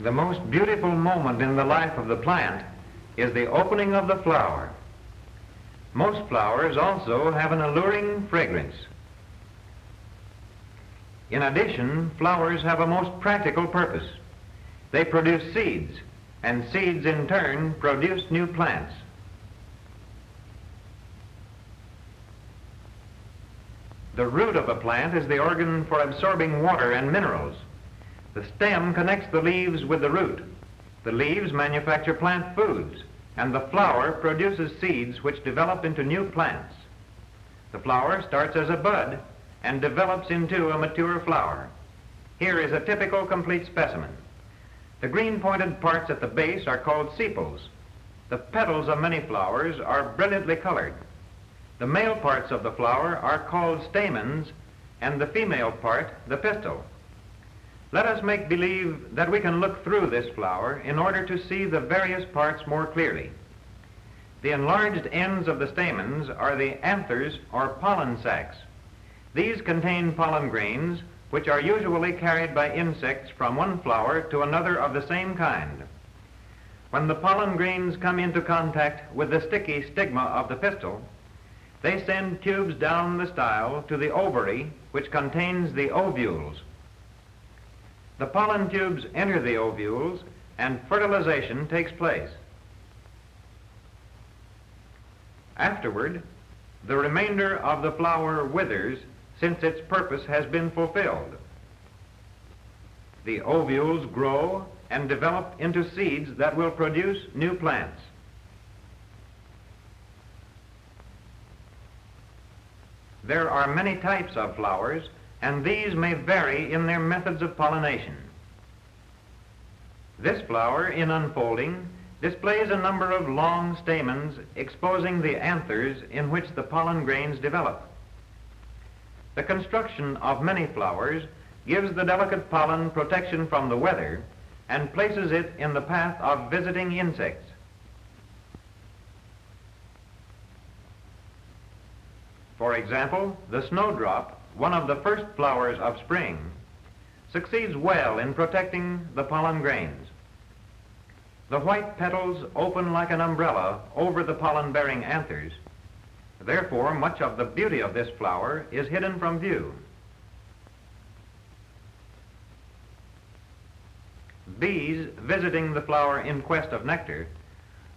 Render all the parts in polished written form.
The most beautiful moment in the life of the plant is the opening of the flower. Most flowers also have an alluring fragrance. In addition, flowers have a most practical purpose. They produce seeds, and seeds in turn produce new plants. The root of a plant is the organ for absorbing water and minerals. The stem connects the leaves with the root. The leaves manufacture plant foods, and the flower produces seeds which develop into new plants. The flower starts as a bud and develops into a mature flower. Here is a typical complete specimen. The green pointed parts at the base are called sepals. The petals of many flowers are brilliantly colored. The male parts of the flower are called stamens, and the female part the pistil. Let us make believe that we can look through this flower in order to see the various parts more clearly. The enlarged ends of the stamens are the anthers or pollen sacs. These contain pollen grains, which are usually carried by insects from one flower to another of the same kind. When the pollen grains come into contact with the sticky stigma of the pistil, they send tubes down the style to the ovary, which contains the ovules. The pollen tubes enter the ovules, and fertilization takes place. Afterward, the remainder of the flower withers, since its purpose has been fulfilled. The ovules grow and develop into seeds that will produce new plants. There are many types of flowers, and these may vary in their methods of pollination. This flower, in unfolding, displays a number of long stamens exposing the anthers in which the pollen grains develop. The construction of many flowers gives the delicate pollen protection from the weather and places it in the path of visiting insects. For example, the snowdrop, one of the first flowers of spring, succeeds well in protecting the pollen grains. The white petals open like an umbrella over the pollen-bearing anthers. Therefore, much of the beauty of this flower is hidden from view. Bees, visiting the flower in quest of nectar,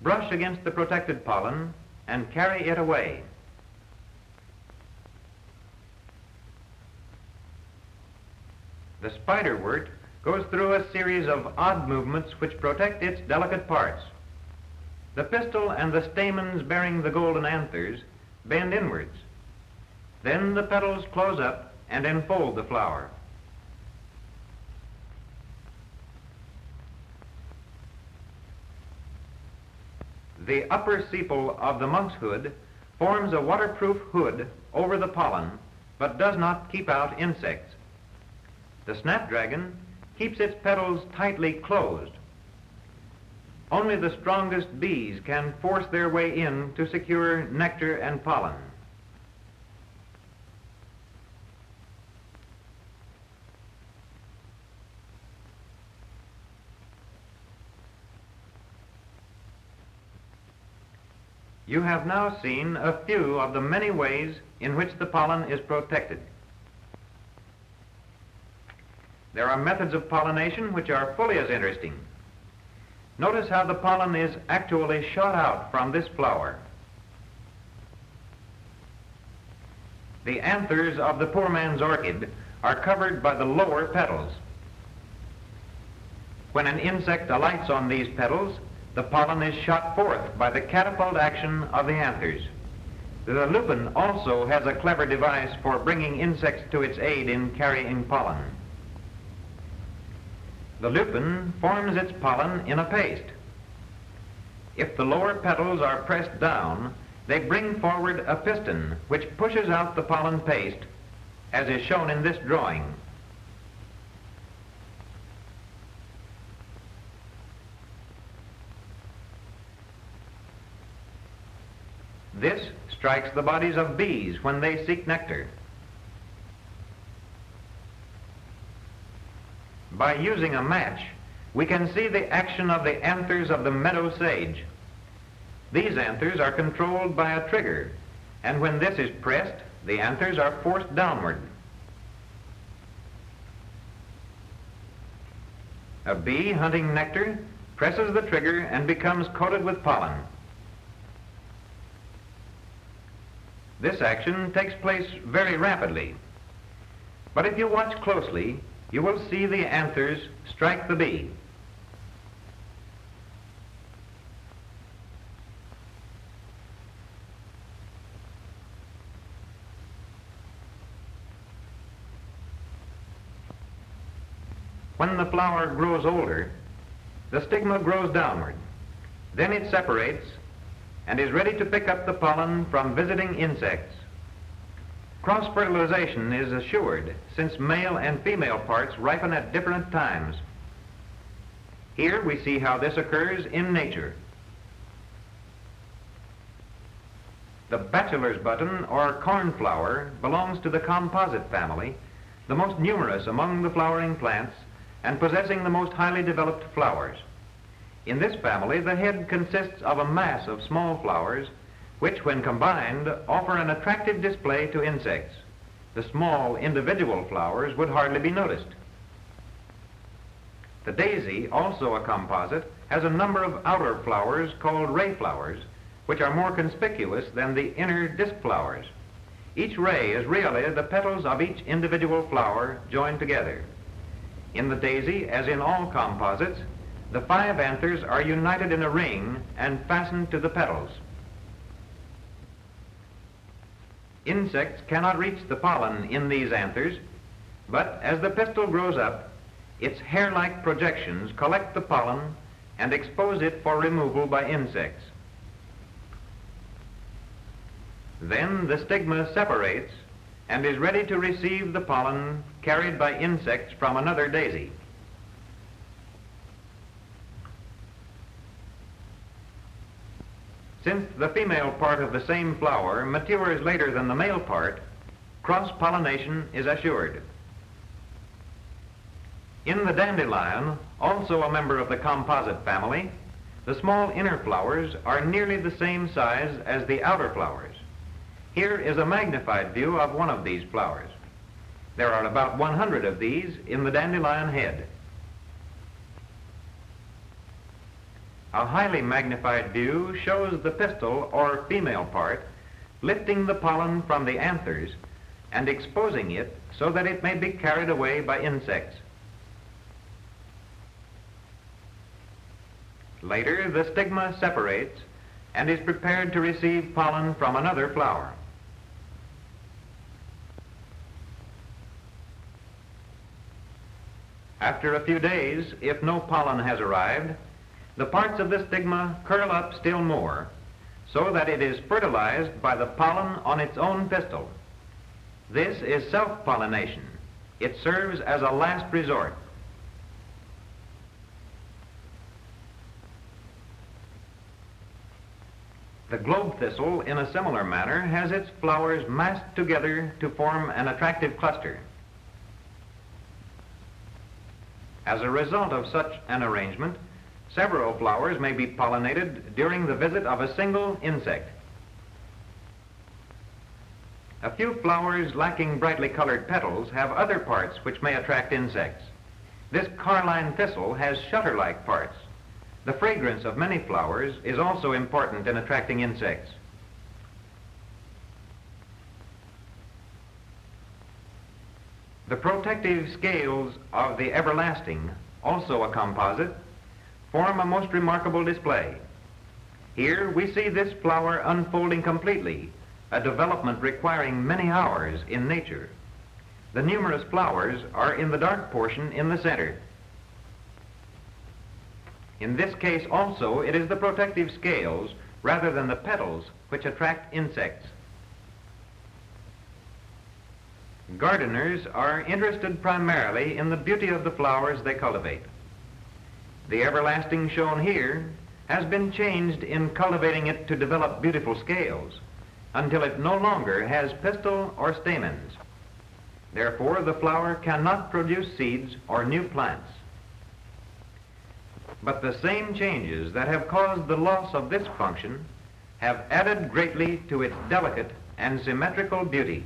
brush against the protected pollen and carry it away. The spiderwort goes through a series of odd movements which protect its delicate parts. The pistil and the stamens bearing the golden anthers bend inwards. Then the petals close up and enfold the flower. The upper sepal of the monkshood forms a waterproof hood over the pollen, but does not keep out insects. The snapdragon keeps its petals tightly closed. Only the strongest bees can force their way in to secure nectar and pollen. You have now seen a few of the many ways in which the pollen is protected. There are methods of pollination which are fully as interesting. Notice how the pollen is actually shot out from this flower. The anthers of the poor man's orchid are covered by the lower petals. When an insect alights on these petals, the pollen is shot forth by the catapult action of the anthers. The lupin also has a clever device for bringing insects to its aid in carrying pollen. The lupin forms its pollen in a paste. If the lower petals are pressed down, they bring forward a piston which pushes out the pollen paste, as is shown in this drawing. This strikes the bodies of bees when they seek nectar. By using a match, we can see the action of the anthers of the meadow sage. These anthers are controlled by a trigger, and when this is pressed, the anthers are forced downward. A bee hunting nectar presses the trigger and becomes coated with pollen. This action takes place very rapidly, but if you watch closely, you will see the anthers strike the bee. When the flower grows older, the stigma grows downward. Then it separates and is ready to pick up the pollen from visiting insects. Cross-fertilization is assured since male and female parts ripen at different times. Here we see how this occurs in nature. The bachelor's button or cornflower belongs to the composite family, the most numerous among the flowering plants and possessing the most highly developed flowers. In this family, the head consists of a mass of small flowers which, when combined, offer an attractive display to insects. The small individual flowers would hardly be noticed. The daisy, also a composite, has a number of outer flowers called ray flowers, which are more conspicuous than the inner disc flowers. Each ray is really the petals of each individual flower joined together. In the daisy, as in all composites, the 5 anthers are united in a ring and fastened to the petals. Insects cannot reach the pollen in these anthers, but as the pistil grows up, its hair-like projections collect the pollen and expose it for removal by insects. Then the stigma separates and is ready to receive the pollen carried by insects from another daisy. Since the female part of the same flower matures later than the male part, cross-pollination is assured. In the dandelion, also a member of the composite family, the small inner flowers are nearly the same size as the outer flowers. Here is a magnified view of one of these flowers. There are about 100 of these in the dandelion head. A highly magnified view shows the pistil or female part lifting the pollen from the anthers and exposing it so that it may be carried away by insects. Later, the stigma separates and is prepared to receive pollen from another flower. After a few days, if no pollen has arrived, the parts of the stigma curl up still more, so that it is fertilized by the pollen on its own pistil. This is self-pollination. It serves as a last resort. The globe thistle, in a similar manner, has its flowers massed together to form an attractive cluster. As a result of such an arrangement, several flowers may be pollinated during the visit of a single insect. A few flowers lacking brightly colored petals have other parts which may attract insects. This carline thistle has shutter-like parts. The fragrance of many flowers is also important in attracting insects. The protective scales of the everlasting, also a composite, form a most remarkable display. Here we see this flower unfolding completely, a development requiring many hours in nature. The numerous flowers are in the dark portion in the center. In this case also, it is the protective scales rather than the petals which attract insects. Gardeners are interested primarily in the beauty of the flowers they cultivate. The everlasting shown here has been changed in cultivating it to develop beautiful scales until it no longer has pistil or stamens. Therefore, the flower cannot produce seeds or new plants. But the same changes that have caused the loss of this function have added greatly to its delicate and symmetrical beauty.